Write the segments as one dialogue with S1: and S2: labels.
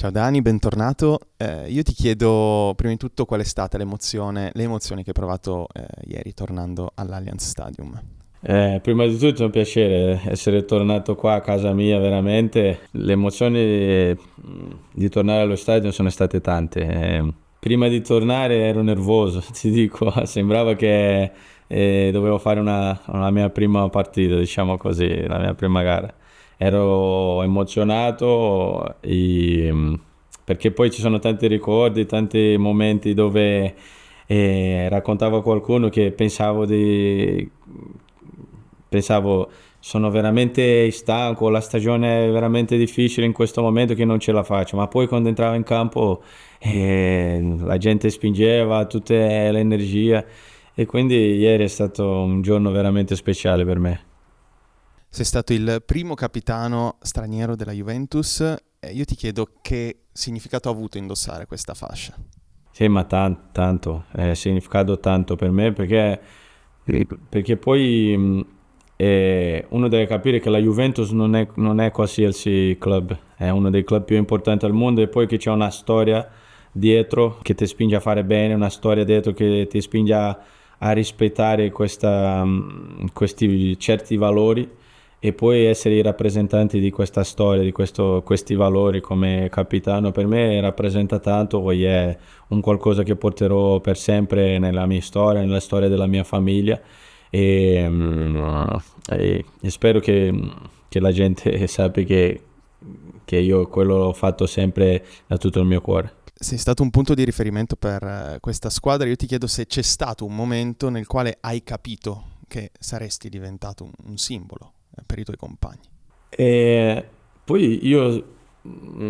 S1: Ciao Dani, bentornato. Io ti chiedo prima di tutto qual è stata le emozioni che hai provato ieri tornando all'Allianz Stadium.
S2: Prima di tutto è un piacere essere tornato qua a casa mia, veramente. Le emozioni di tornare allo stadio sono state tante. Prima di tornare ero nervoso, ti dico, sembrava che dovevo fare una mia prima partita, diciamo così, la mia prima gara. Ero emozionato perché poi ci sono tanti ricordi, tanti momenti dove raccontavo a qualcuno che pensavo sono veramente stanco, la stagione è veramente difficile in questo momento che non ce la faccio, ma poi quando entravo in campo la gente spingeva, tutta l'energia e quindi ieri è stato un giorno veramente speciale per me.
S1: Sei stato il primo capitano straniero della Juventus e io ti chiedo che significato ha avuto indossare questa fascia.
S2: Sì, ma tanto, è significato tanto per me perché poi uno deve capire che la Juventus non è qualsiasi club, è uno dei club più importanti al mondo e poi che c'è una storia dietro che ti spinge a fare bene, una storia dietro che ti spinge a rispettare questi certi valori e poi essere i rappresentanti di questa storia, questi valori come capitano, per me rappresenta tanto, poi è un qualcosa che porterò per sempre nella mia storia, nella storia della mia famiglia e spero che la gente sappia che io quello l'ho fatto sempre da tutto il mio cuore.
S1: Sei stato un punto di riferimento per questa squadra, io ti chiedo se c'è stato un momento nel quale hai capito che saresti diventato un simbolo per i tuoi compagni.
S2: E poi io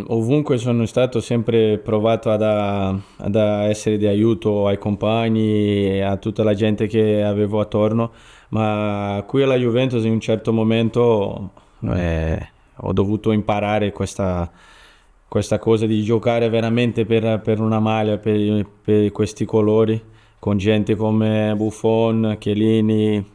S2: ovunque sono stato sempre provato ad essere di aiuto ai compagni e a tutta la gente che avevo attorno, ma qui alla Juventus in un certo momento ho dovuto imparare questa cosa di giocare veramente per una maglia, per questi colori, con gente come Buffon, Chiellini,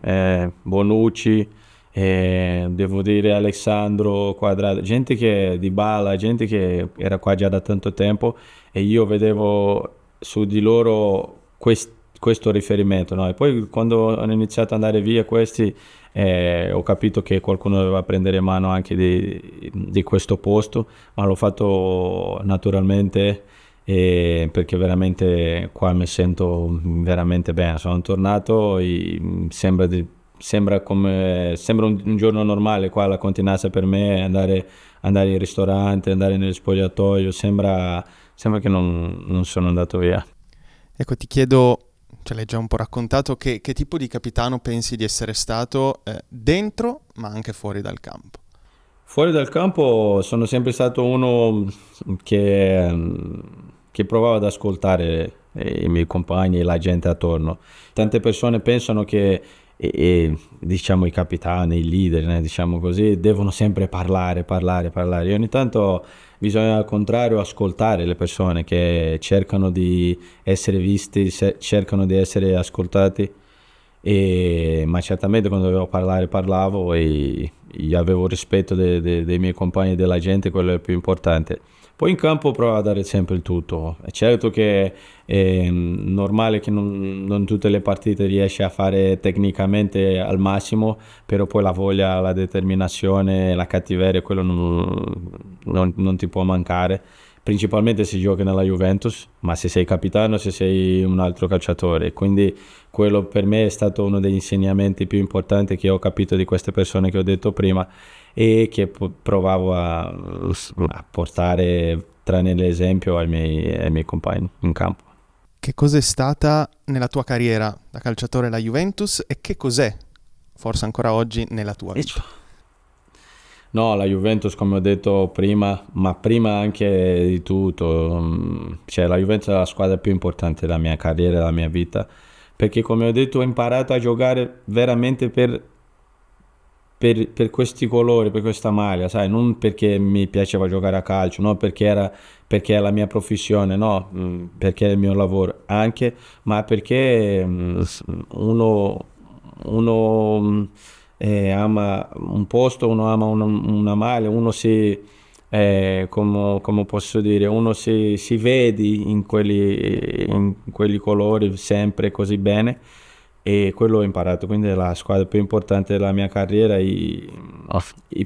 S2: Bonucci, devo dire Alessandro Quadrado, gente che Dybala, gente che era qua già da tanto tempo e io vedevo su di loro questo riferimento, no? E poi quando hanno iniziato ad andare via questi, ho capito che qualcuno doveva prendere mano anche di questo posto, ma l'ho fatto naturalmente perché veramente qua mi sento veramente bene. Sono tornato e sembra un giorno normale qua alla Continassa per me, andare in ristorante, andare nello spogliatoio, sembra che non sono andato via.
S1: Ecco, ti chiedo, ce l'hai già un po' raccontato, che tipo di capitano pensi di essere stato dentro, ma anche fuori dal campo?
S2: Fuori dal campo sono sempre stato uno che provava ad ascoltare i miei compagni e la gente attorno. Tante persone pensano che diciamo i capitani, i leader, diciamo così, devono sempre parlare, parlare, parlare. E ogni tanto bisogna al contrario ascoltare le persone che cercano di essere visti, cercano di essere ascoltati ma certamente quando dovevo parlare parlavo e io avevo rispetto dei miei compagni e della gente, quello è il più importante. Poi in campo provo a dare sempre il tutto. È certo che è normale che non tutte le partite riesci a fare tecnicamente al massimo, però poi la voglia, la determinazione, la cattiveria, quello non ti può mancare. Principalmente se giochi nella Juventus, ma se sei capitano, se sei un altro calciatore. Quindi quello per me è stato uno degli insegnamenti più importanti che ho capito di queste persone che ho detto prima e che provavo a portare, trarne l'esempio ai miei compagni in campo.
S1: Che cos'è stata nella tua carriera da calciatore la Juventus e che cos'è, forse ancora oggi, nella tua
S2: E
S1: vita?
S2: No, la Juventus come ho detto prima, ma prima anche di tutto, cioè la Juventus è la squadra più importante della mia carriera, della mia vita, perché come ho detto ho imparato a giocare veramente per questi colori, per questa maglia, sai, non perché mi piaceva giocare a calcio, no, perché è la mia professione, no, perché è il mio lavoro, anche, ma perché uno ama un posto, uno ama una maglia, uno come posso dire, uno si vede in quelli colori sempre così bene, e quello ho imparato. Quindi è la squadra più importante della mia carriera, e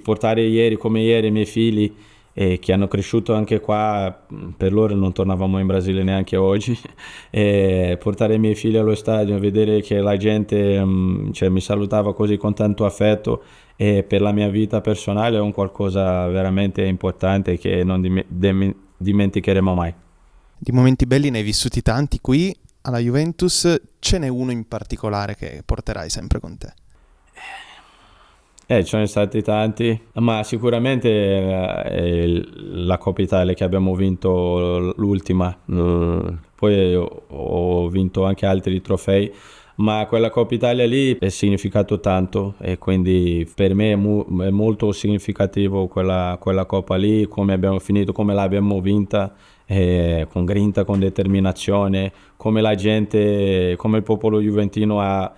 S2: portare ieri come ieri i miei figli, che hanno cresciuto anche qua. Per loro non tornavamo in Brasile neanche oggi, e portare i miei figli allo stadio e vedere che la gente, cioè, mi salutava così con tanto affetto, e per la mia vita personale è un qualcosa veramente importante che non dimenticheremo mai.
S1: Di momenti belli ne hai vissuti tanti qui alla Juventus, ce n'è uno in particolare che porterai sempre con te?
S2: Ce ne sono stati tanti, ma sicuramente la Coppa Italia che abbiamo vinto l'ultima. Poi ho vinto anche altri trofei, ma quella Coppa Italia lì è significato tanto, e quindi per me è molto significativo quella Coppa lì, come abbiamo finito, come l'abbiamo vinta, con grinta, con determinazione, come la gente, come il popolo juventino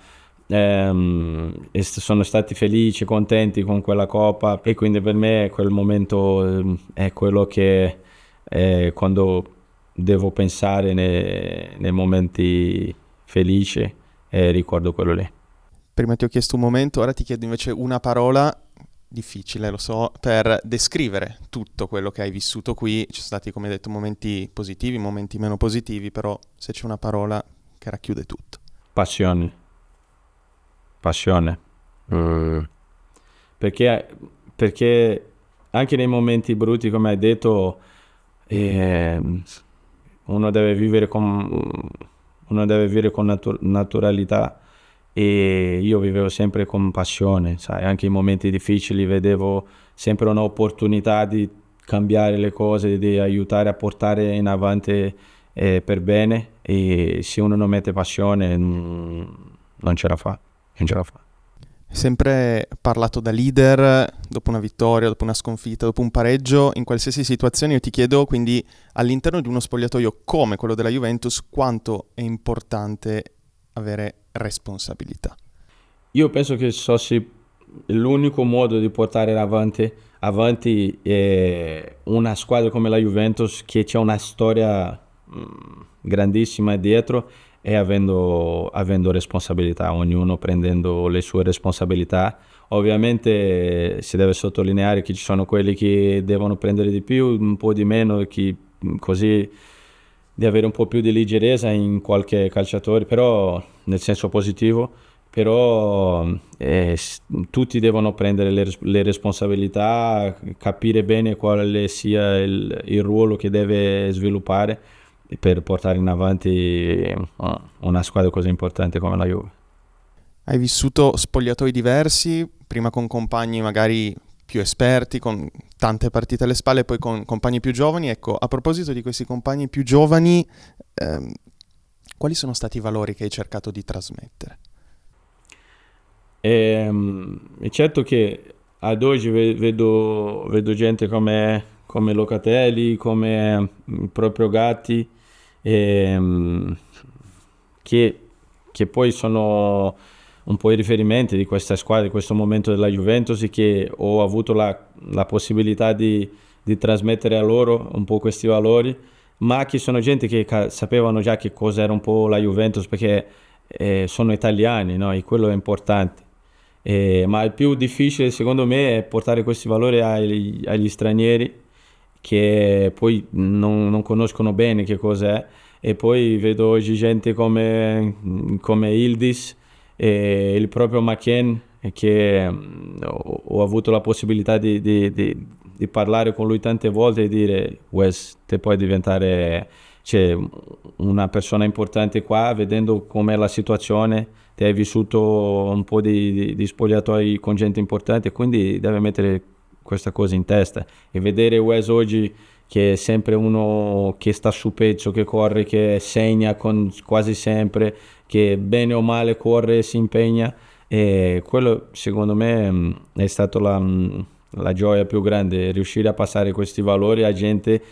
S2: sono stati felici, contenti con quella Coppa, e quindi per me quel momento, è quello che, quando devo pensare nei momenti felici, ricordo quello lì.
S1: Prima ti ho chiesto un momento, ora ti chiedo invece una parola, difficile lo so, per descrivere tutto quello che hai vissuto qui. Ci sono stati, come hai detto, momenti positivi, momenti meno positivi, però se c'è una parola che racchiude tutto.
S2: Passione. Passione. Mm. Perché anche nei momenti brutti, come hai detto, eh, uno deve vivere con naturalità, e io vivevo sempre con passione, sai, anche in momenti difficili vedevo sempre un'opportunità di cambiare le cose, di aiutare a portare in avanti, per bene, e se uno non mette passione, non ce la fa, non ce la fa.
S1: Sempre parlato da leader, dopo una vittoria, dopo una sconfitta, dopo un pareggio, in qualsiasi situazione io ti chiedo quindi all'interno di uno spogliatoio come quello della Juventus quanto è importante avere responsabilità.
S2: Io penso che l'unico modo di portare avanti una squadra come la Juventus, che c'è una storia, grandissima dietro, è avendo responsabilità, ognuno prendendo le sue responsabilità. Ovviamente si deve sottolineare che ci sono quelli che devono prendere di più, un po' di meno, così di avere un po' più di leggerezza in qualche calciatore, però nel senso positivo. Però tutti devono prendere le responsabilità, capire bene quale sia il ruolo che deve sviluppare per portare in avanti, una squadra così importante come la Juve.
S1: Hai vissuto spogliatoi diversi, prima con compagni magari più esperti, con tante partite alle spalle, poi con compagni più giovani. Ecco, a proposito di questi compagni più giovani, quali sono stati i valori che hai cercato di trasmettere?
S2: È certo che ad oggi vedo gente come Locatelli, come proprio Gatti, ehm, che, che poi sono un po' i riferimenti di questa squadra, di questo momento della Juventus, e che ho avuto la possibilità di trasmettere a loro un po' questi valori, ma che sono gente che sapevano già che cosa era un po' la Juventus, perché sono italiani, no? E quello è importante. Ma il più difficile secondo me è portare questi valori agli stranieri, che poi non conoscono bene che cos'è, e poi vedo oggi gente come Yildiz e il proprio McKennie, che ho avuto la possibilità di parlare con lui tante volte e dire: Wes, te puoi diventare, cioè, una persona importante qua, vedendo com'è la situazione, te hai vissuto un po' di spogliatoi con gente importante, quindi deve mettere questa cosa in testa, e vedere Wes oggi che è sempre uno che sta su pezzo, che corre, che segna quasi sempre, che bene o male corre e si impegna, e quello secondo me, è stato la gioia più grande, riuscire a passare questi valori a gente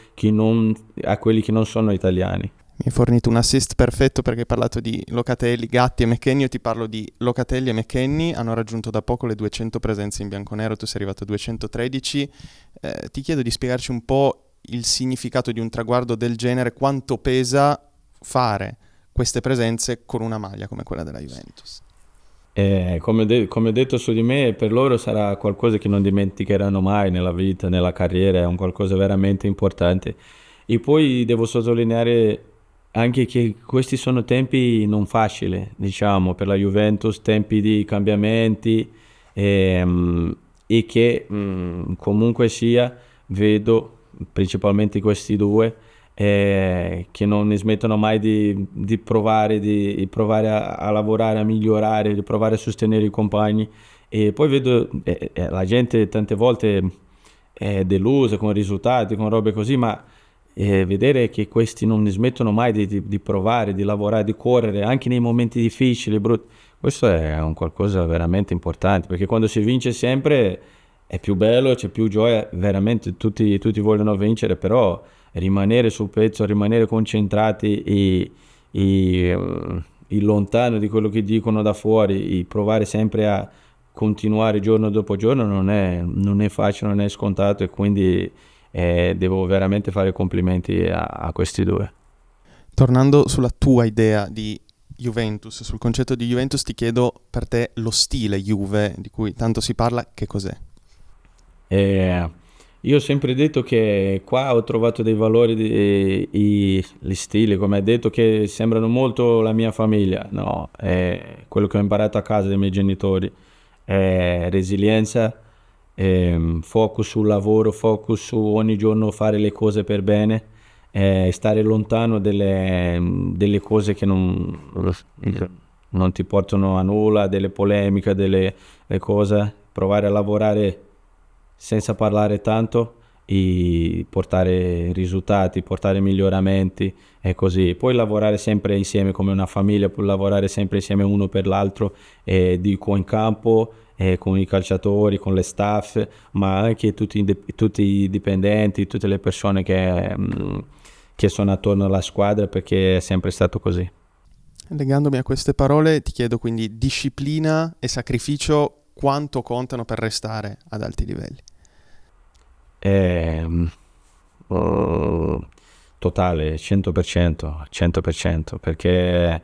S2: a quelli che non sono italiani.
S1: Mi hai fornito un assist perfetto perché hai parlato di Locatelli, Gatti e McKennie, io ti parlo di Locatelli e McKennie, hanno raggiunto da poco le 200 presenze in bianconero, tu sei arrivato a 213, ti chiedo di spiegarci un po' il significato di un traguardo del genere, quanto pesa fare queste presenze con una maglia come quella della Juventus.
S2: Come ho detto su di me, per loro sarà qualcosa che non dimenticheranno mai nella vita, nella carriera, è un qualcosa veramente importante. E poi devo sottolineare anche che questi sono tempi non facili, diciamo, per la Juventus, tempi di cambiamenti ehm, e che comunque sia, vedo principalmente questi due che non ne smettono mai di provare a lavorare, a migliorare, di provare a sostenere i compagni. E poi vedo la gente tante volte è delusa con i risultati, con robe così, ma vedere che questi non ne smettono mai di provare, di lavorare, di correre, anche nei momenti difficili, brutti, questo è un qualcosa veramente importante, perché quando si vince sempre è più bello, c'è più gioia, veramente tutti vogliono vincere, però rimanere sul pezzo, rimanere concentrati e lontano di quello che dicono da fuori, e provare sempre a continuare giorno dopo giorno non è facile, non è scontato e quindi devo veramente fare complimenti a questi due.
S1: Tornando sulla tua idea di Juventus, sul concetto di Juventus, ti chiedo per te lo stile Juve di cui tanto si parla, che cos'è?
S2: Eh, io ho sempre detto che qua ho trovato dei valori, gli stili, come hai detto, che sembrano molto la mia famiglia, no? È quello che ho imparato a casa dai miei genitori, è resilienza, focus sul lavoro, focus su ogni giorno fare le cose per bene, stare lontano delle cose che non ti portano a nulla, delle polemiche, delle le cose, provare a lavorare senza parlare tanto e portare risultati, portare miglioramenti e così. Poi lavorare sempre insieme come una famiglia, poi lavorare sempre insieme uno per l'altro, dico in campo, con i calciatori, con le staff, ma anche tutti i dipendenti, tutte le persone che sono attorno alla squadra perché è sempre stato così.
S1: Legandomi a queste parole, ti chiedo quindi disciplina e sacrificio quanto contano per restare ad alti livelli.
S2: Ehm, oh, totale 100%, 100%, perché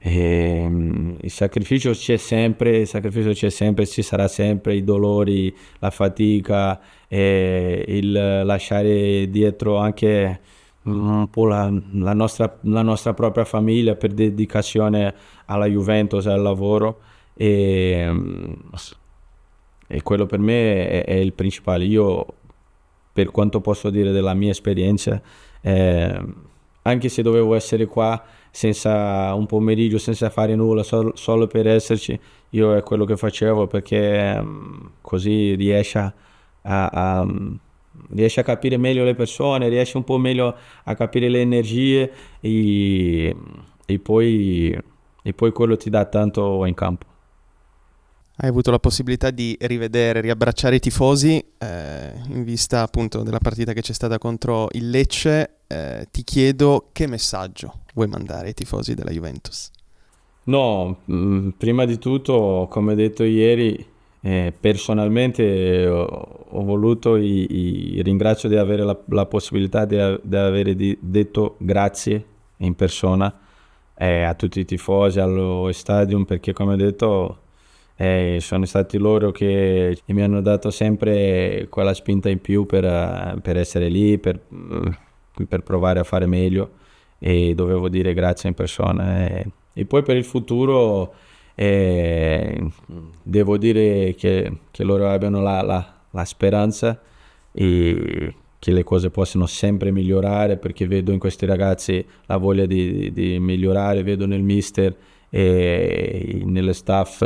S2: il sacrificio c'è sempre, ci sarà sempre i dolori, la fatica, il lasciare dietro anche un po' la nostra propria famiglia per dedicazione alla Juventus e al lavoro. E, e quello per me è il principale. Io, per quanto posso dire della mia esperienza, eh, anche se dovevo essere qua senza un pomeriggio, senza fare nulla, solo per esserci, io è quello che facevo perché così a- a- riesci a capire meglio le persone, riesci un po' meglio a capire le energie e poi, e poi quello ti dà tanto in campo.
S1: Hai avuto la possibilità di rivedere, riabbracciare i tifosi in vista appunto della partita che c'è stata contro il Lecce. Ti chiedo che messaggio vuoi mandare ai tifosi della Juventus?
S2: No, prima di tutto, come detto ieri, personalmente ho voluto ringrazio di avere la possibilità di avere detto grazie in persona a tutti i tifosi, allo stadium, perché come ho detto sono stati loro che mi hanno dato sempre quella spinta in più per essere lì, per provare a fare meglio e dovevo dire grazie in persona. E poi per il futuro devo dire che loro abbiano la speranza e che le cose possano sempre migliorare perché vedo in questi ragazzi la voglia di migliorare, vedo nel mister e nelle staff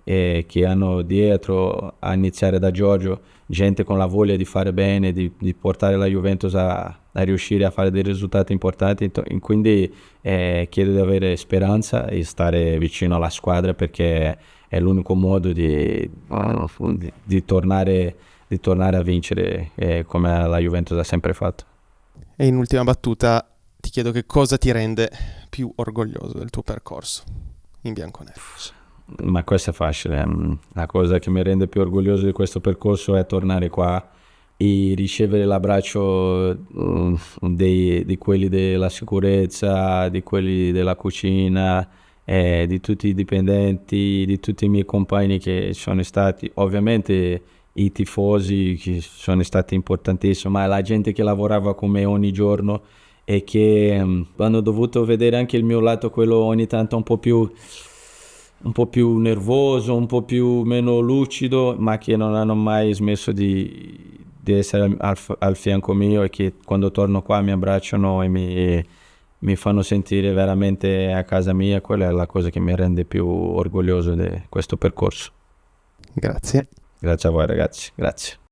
S2: che hanno dietro, a iniziare da Giorgio, gente con la voglia di fare bene, di portare la Juventus a riuscire a fare dei risultati importanti. Quindi chiedo di avere speranza e stare vicino alla squadra perché è l'unico modo di tornare a vincere come la Juventus ha sempre fatto.
S1: E in ultima battuta ti chiedo che cosa ti rende più orgoglioso del tuo percorso in bianconero.
S2: Ma questo è facile. La cosa che mi rende più orgoglioso di questo percorso è tornare qua e ricevere l'abbraccio di quelli della sicurezza, di quelli della cucina, di tutti i dipendenti, di tutti i miei compagni che sono stati, ovviamente i tifosi che sono stati importantissimi, ma la gente che lavorava con me ogni giorno e che hanno dovuto vedere anche il mio lato, quello ogni tanto un po' più nervoso, un po' più meno lucido, ma che non hanno mai smesso di essere al fianco mio e che quando torno qua mi abbracciano e mi fanno sentire veramente a casa mia. Quella è la cosa che mi rende più orgoglioso di questo percorso.
S1: Grazie.
S2: Grazie a voi ragazzi, grazie.